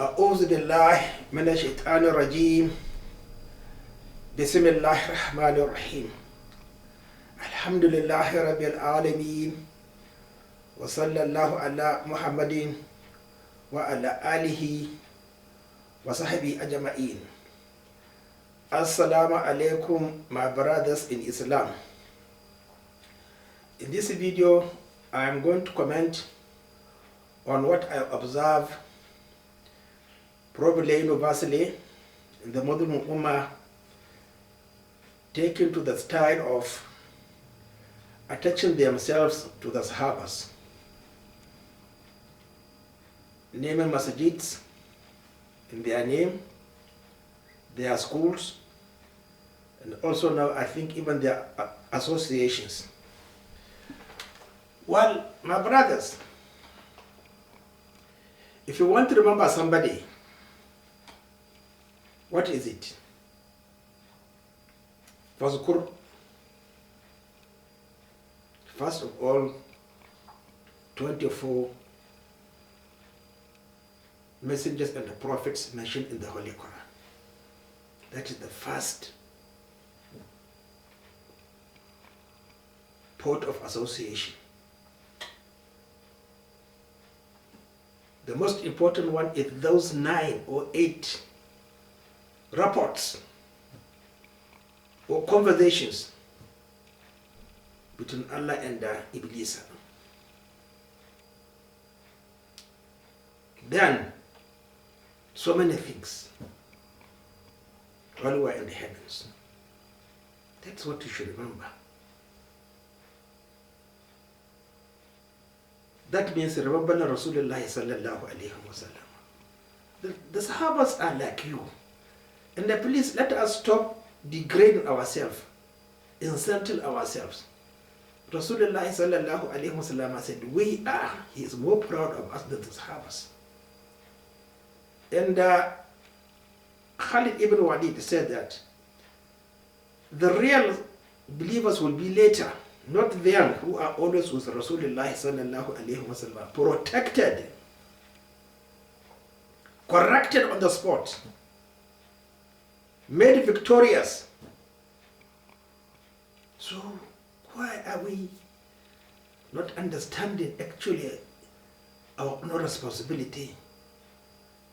أعوذ بالله من الشيطان الرجيم. بسم الله الرحمن الرحيم. الحمد لله رب العالمين، وصلى الله على محمد وعلى آله وصحبه أجمعين. Assalamu alaikum, my brothers in Islam. In this video, I am going to comment on what I observe probably universally in the Muslim Ummah, taken to the style of attaching themselves to the Sahabas, naming masajids in their name, their schools, and also now I think even their associations. Well, my brothers, if you want to remember somebody, what is it? First of all, 24 messengers and the prophets mentioned in the Holy Quran. That is the first port of association. The most important one is those 9 or 8 reports or conversations between Allah and Iblis. Then, so many things while we were in the heavens. That's what you should remember. That means remember Rasulullah sallallahu alayhi wa sallam. The Sahabas are like you. And please let us stop degrading ourselves, insulting ourselves. Rasulullah sallallahu alayhi wa sallam said, he is more proud of us than the Sahabas. And Khalid ibn Walid said that the real believers will be later, not them who are always with Rasulullah sallallahu alayhi wa sallam, protected, corrected on the spot, made victorious. So why are we not understanding actually our own responsibility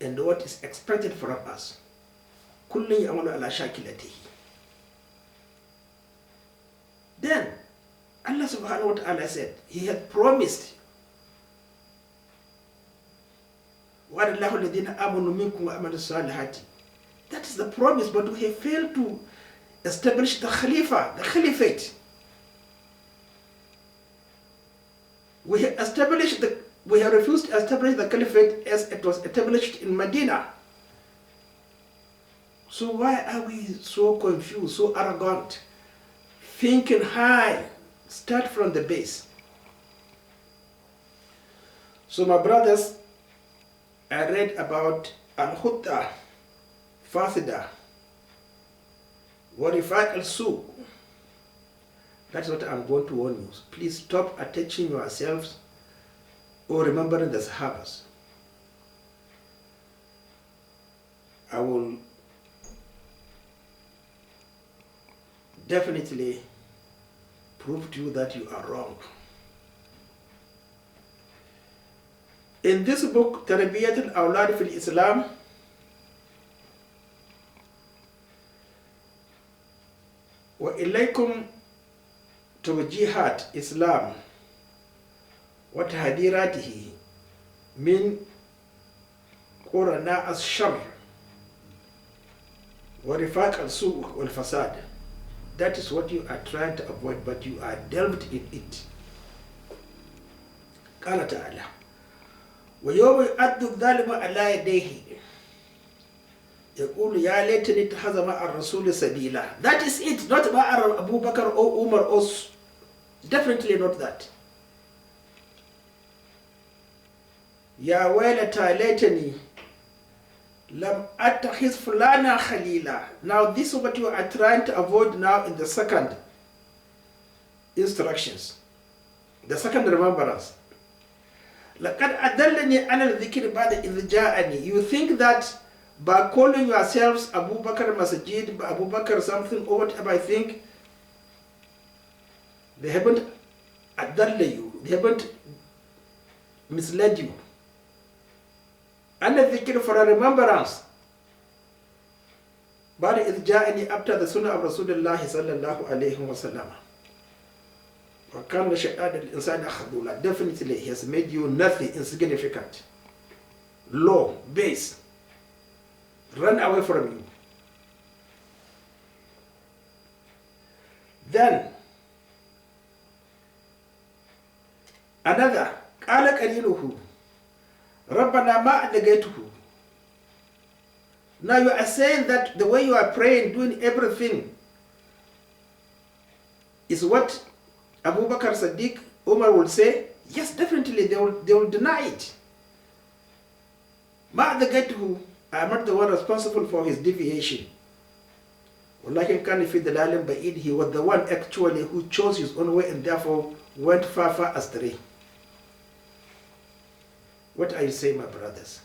and what is expected from us? Kullun ya'malu ala shakilatihi. Then Allah subhanahu wa ta'ala said He had promised وَعَدَ اللَّهُ الَّذِينَ آمَنُوا مِنكُمْ وَعَمِلُوا الصَّالِحَاتِ. That is the promise, but we have failed to establish the Khalifa, the Caliphate. We have refused to establish the Caliphate as it was established in Medina. So why are we so confused, so arrogant, thinking high? Start from the base. So my brothers, I read about Al-Hutta, Fasida, Warifat al-Su. That's what I'm going to warn you. Please stop attaching yourselves or remembering the Sahabas. I will definitely prove to you that you are wrong. In this book, Tarbiyat al-Awlad fil Islam, wa ilaykum توجيهات إسلام وتحذيراته من قرناء الشر ورفاق السوء والفساد. That is what you are trying to avoid, but you are delved in it. قال تعالى ويوم يؤد الظالم على يديه يقول يا ليتني اتخذ مع الرسول سبيلا. That is it, not مع Abu Bakr or Umar or definitely not that. يا ويلتى ليتني لم أتخذ فلانا خليلا. Now this is what you are trying to avoid now in the second instructions, the second remembrance. لَقَدْ أَدَلَّنِي عَلَى الذِّكْرِ بَعْدَ إِذْ جَاءَنِي. You think that by calling yourselves Abu Bakr Masjid, Abu Bakr something or whatever, I think they haven't adalla you, they haven't misled you. And the dhikr for a remembrance. But it ja'ani after the Sunnah of Rasulullah sallallahu alayhi wa sallam. وَكَانَ شَيْطَانُ الْإِنسَانِ خَذُولًا. Definitely he has made you nothing, insignificant, low, base, run away from you. Then another, قال قرينه ربنا ما أدغيته. Now you are saying that the way you are praying, doing everything, is what Abu Bakr Siddiq, Umar will say. Yes, definitely they will deny it. ما أدغيته, I am not the one responsible for his deviation. ولكن كان في ضلال بعيد. He was the one actually who chose his own way and therefore went far astray. What are you saying, my brothers?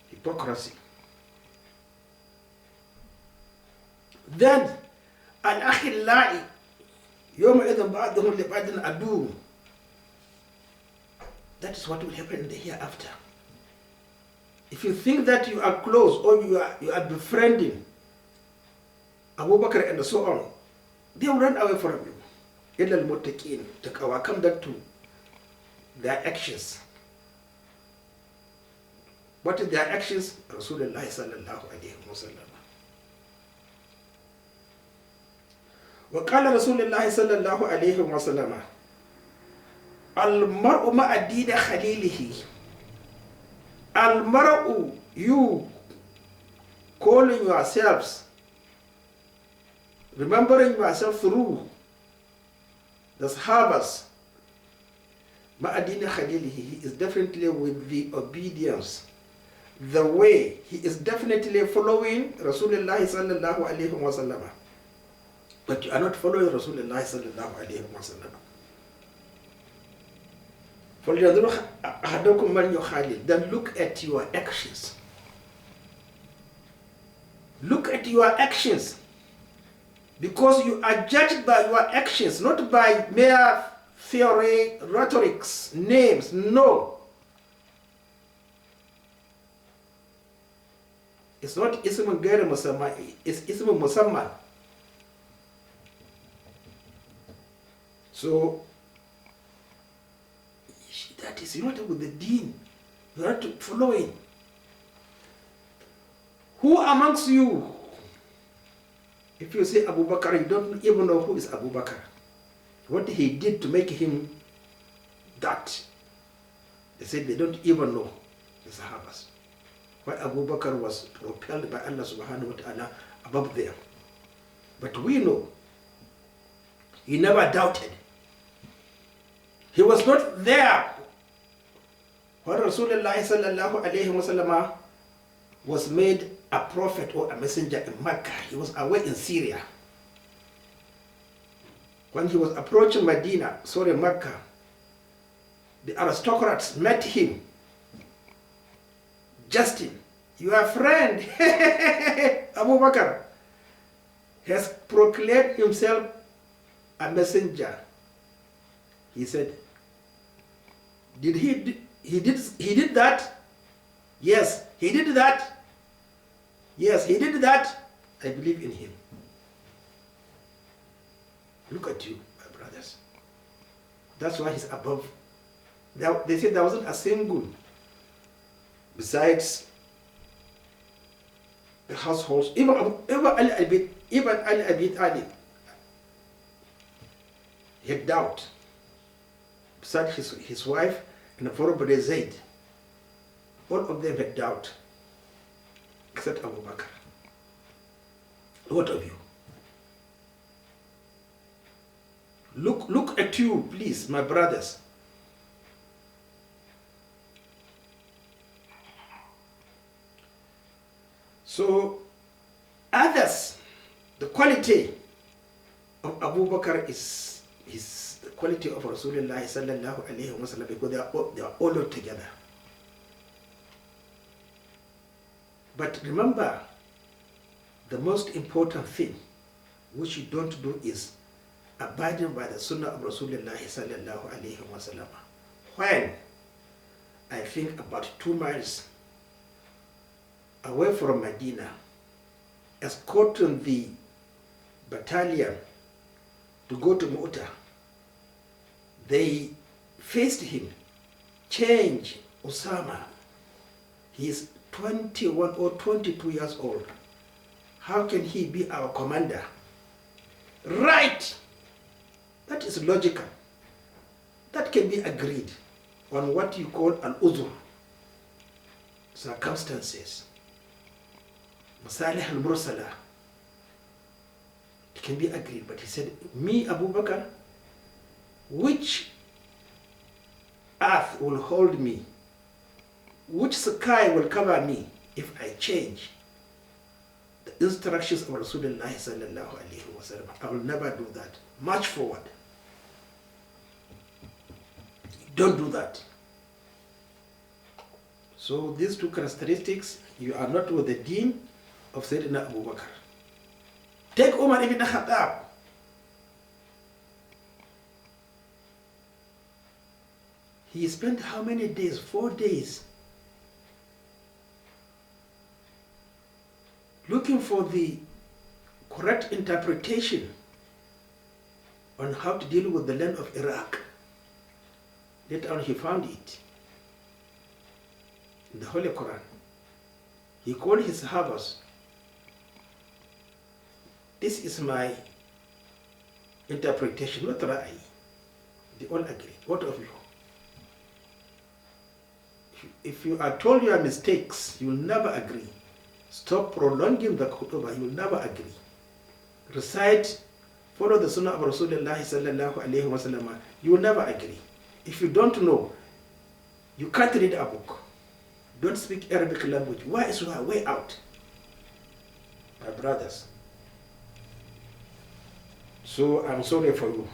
Hypocrisy. Then الأخلاء يومئذ بعضهم لبعض عدو. That is what will happen in the hereafter. If you think that you are close or you are befriending Abu Bakr and so on, they will run away from you. إِلَّا الْمُتَّقِينَ. Taqwa, come back to their actions. What is their actions? Rasulullah sallallahu alayhi wa sallam. وقال رسول الله صلى الله عليه وسلم المرء مع دين خليله. المرء, you calling yourselves, remembering yourself through the Sahabas, مع دين خليله, he is definitely with the obedience, the way, he is definitely following Rasulullah sallallahu alayhi wa sallam. But you are not following Rasulullah sallallahu alayhi wa sallam. Then look at your actions. Look at your actions. Because you are judged by your actions, not by mere theory, rhetorics, names. No. It's not ism gair musamma, it's ism musamma. So that is, you're not with the deen, you're not following. Who amongst you, if you say Abu Bakr, you don't even know who is Abu Bakr, what he did to make him that. They said they don't even know the Sahabas. Why Abu Bakr was propelled by Allah subhanahu wa ta'ala above them. But we know he never doubted. He was not there when Rasulullah sallallahu alayhi wa sallam was made a prophet or a messenger in Mecca. He was away in Syria. When he was approaching Mecca, the aristocrats met him. Justin, your friend, Abu Bakr, has proclaimed himself a messenger. He said, he did that? Yes, he did that. Yes, he did that. I believe in him. Look at you, my brothers. That's why he's above. They said there wasn't a single besides the households. Even Ali Abi Talib, he had doubt. Besides his wife and forebrother Zayd, all of them had doubt, except Abu Bakr. What of you? Look at you, please, my brothers. So, others, the quality of Abu Bakr is his the quality of Rasulullah sallallahu alayhi wa sallam, because they are all together. But remember, the most important thing which you don't do is abiding by the Sunnah of Rasulullah sallallahu alayhi wa sallam. When I think about 2 miles away from Medina, escorting the battalion to go to Mu'tah, they faced him, change Osama. He is 21 or 22 years old. How can he be our commander? Right! That is logical. That can be agreed on what you call al-uzur, circumstances, masalih al-mursala. It can be agreed, but he said, me, Abu Bakr, which earth will hold me? Which sky will cover me if I change the instructions of Rasulullah sallallahu alayhi wa sallam? I will never do that. March forward. Don't do that. So these 2 characteristics, you are not with the deen of Sayyidina Abu Bakr. Take Umar ibn Khattab. He spent how many days? 4 days. Looking for the correct interpretation on how to deal with the land of Iraq. Later on he found it in the Holy Quran. He called his Sahabas. This is my interpretation, not Ra'i. They all agree. What of you? If you are told your mistakes, you will never agree. Stop prolonging the khutbah, you will never agree. Recite, follow the Sunnah of Rasulullah sallallahu alayhi wa sallam, you will never agree. If you don't know, you can't read a book. Don't speak Arabic language. Why is your way out? My brothers. So I'm sorry for you.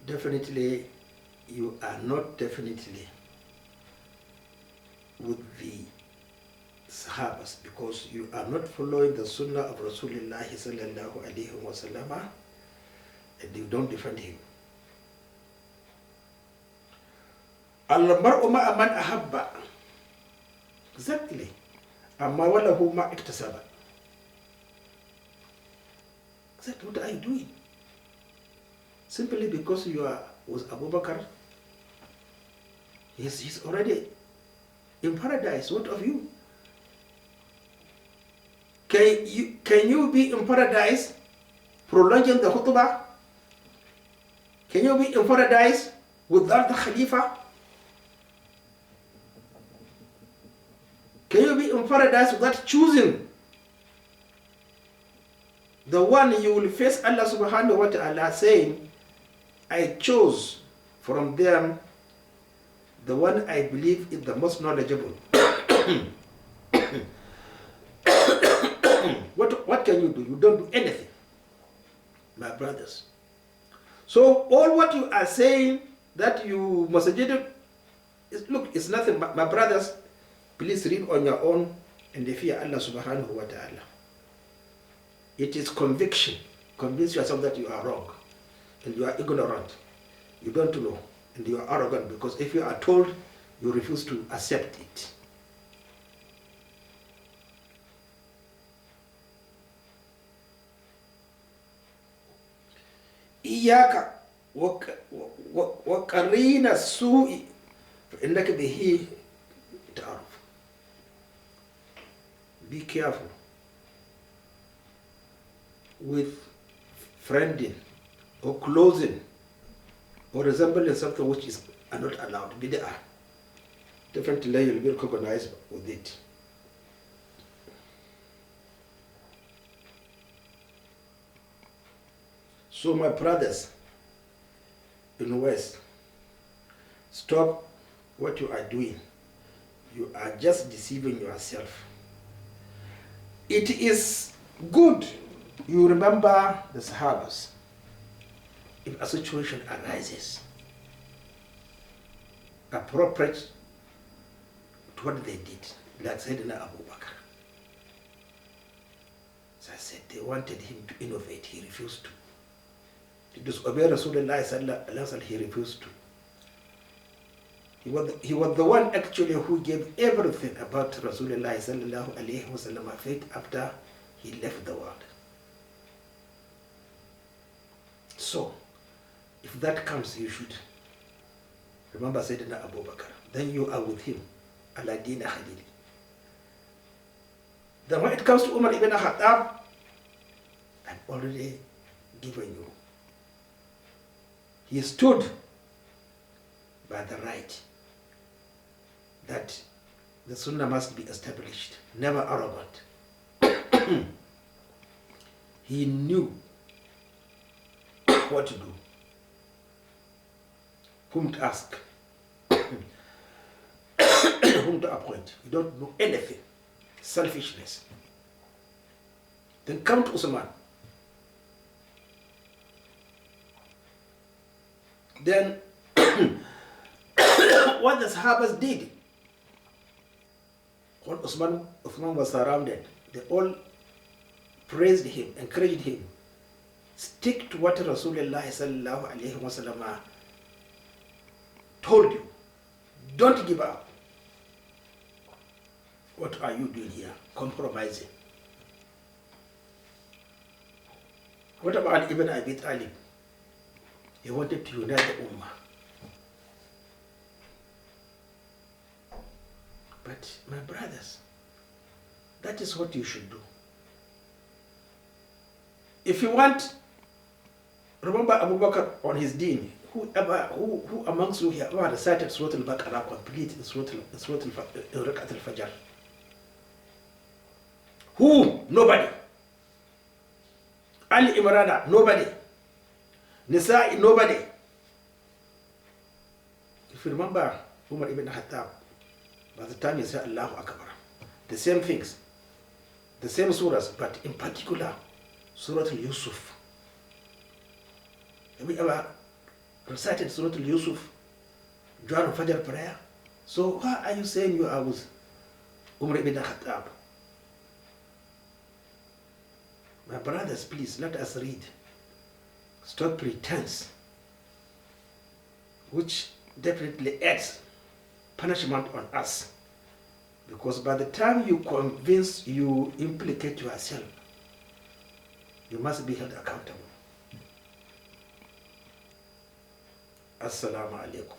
Definitely, you are not definitely with the Sahabas, because you are not following the Sunnah of Rasulullah sallallahu alayhi wa sallam, and you don't defend him. Al-mar'u ma'a man ahabba. Exactly. Amma walahu ma iktasaba. Exactly. What are you doing? Simply because you are with Abu Bakr, he's already in paradise. What of you? Can you be in paradise prolonging the khutbah? Can you be in paradise without the Khalifa? Can you be in paradise without choosing the one you will face Allah subhanahu wa ta'ala saying, I chose from them the one I believe is the most knowledgeable. What can you do? You don't do anything, my brothers. So all what you are saying that you must do, look, it's nothing. My brothers, please read on your own and fear Allah subhanahu wa ta'ala. It is conviction. Convince yourself that you are wrong and you are ignorant. You don't know and you are arrogant, because if you are told, you refuse to accept it. إياك وقرين السوء فإنك به تعرف. Be careful with friending or closing or resembling something which is not allowed. Bid'ah. Definitely you'll be recognized with it. So my brothers in the West, stop what you are doing. You are just deceiving yourself. It is good You remember the Sahabas. If a situation arises appropriate to what they did, like Sayyidina Abu Bakr. As I said, they wanted him to innovate. He refused to. To disobey Rasulullah sallallahu alaihi wasallam, he refused to. He was the one actually who gave everything about Rasulullah sallallahu alaihi wasallam faith after he left the world. So, if that comes, you should remember Sayyidina Abu Bakr. Then you are with him. Ala dina Khalili. Then when it comes to Umar ibn Khattab, I've already given you. He stood by the right that the Sunnah must be established, never arrogant. He knew what to do, whom to ask, whom to appoint. You don't know anything. Selfishness. Then come to Usman. Then what the Sahabas did, when Uthman was surrounded, they all praised him, encouraged him. Stick to what Rasulullah sallallahu alaihi wasallam told you. Don't give up. What are you doing here? Compromising. What about Ibn Abi Talib? He wanted to unite the Ummah. But my brothers, that is what you should do. If you want, remember Abu Bakr on his deen, who amongst you here ever recited Surah Al-Baqarah complete in Rakat al-Fajr? Who? Nobody. Ali Imran, nobody. Nisa'i, nobody. If you remember Umar ibn Khattab, by the time you say Allahu Akbar, the same things, the same surahs, but in particular, Surah Al-Yusuf. Have we ever recited Surah Al-Yusuf during Fajr prayer? So why are you saying you are with Umar ibn Khattab? My brothers, please, let us read. Stop pretense, which definitely adds punishment on us. Because by the time you convince, you implicate yourself, you must be held accountable. Assalamu alaikum.